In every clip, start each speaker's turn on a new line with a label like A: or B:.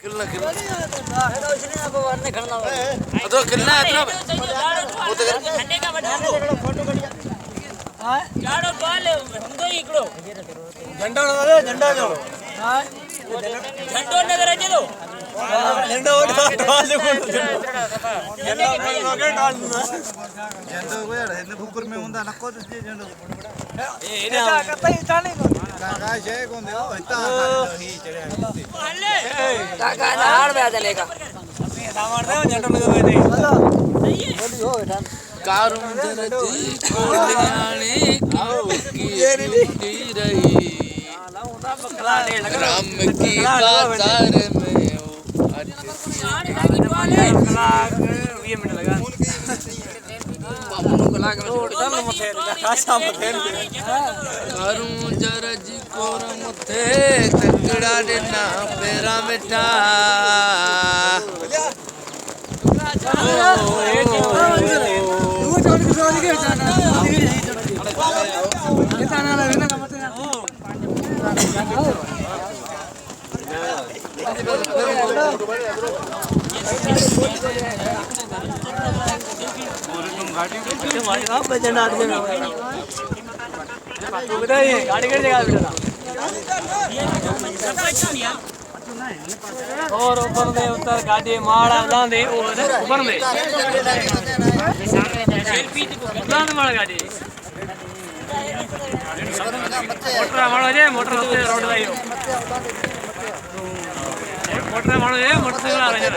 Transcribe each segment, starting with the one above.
A: किलना किलना तो इसने अब वरने खड़ना तो किलना इतना वो तो ठंडे का बड़ा फोटो बढ़िया हां गाड़ो बाले हमदो इकड़ो झंडा नगर झंडा जो हां झंडो नगर अजे दो झंडा डाल दे झंडा नगर डाल दूंगा झंडो को यार इतने कुकर में हुंदा नको तो झंडो ए इने कता ही चाणी को काका जय को दे इतना ही चढ़े काका हाड़ में आ चलेगा सामान दे झंडो लगा बैठे सही है बोली हो बेटा कारुं जरजी कोलियाणी की रही राम की बाजार में कारुं जरजी कोर मथे तकड़ा देना पेरा मिठा और ऊपर दे उतर गाड़ी माड़ा लांदे ऊपर में लांद माड़ा गाड़ी मोटर माड़ो जे मोटर होते रोड लायो मोटर माड़ो जे मोटरसाइकिल आ रहा है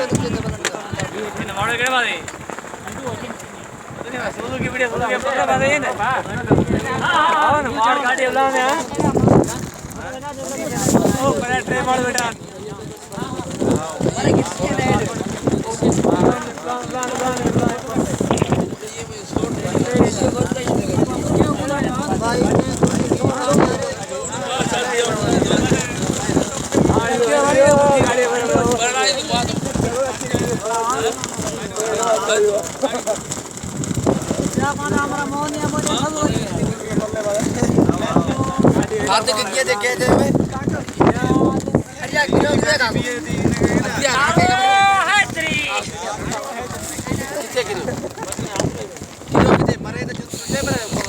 A: इन माड़ो के बादे सोलू की वीडियो सोलू के पता बादे है ना हां माड़ गाड़ी लांदे ओ बड़ा ट्रे माड़ बेटा कार्तिक किए थे क्या थे भाई अरे किलो कितने का कितने किलो किलो कितने मरे तो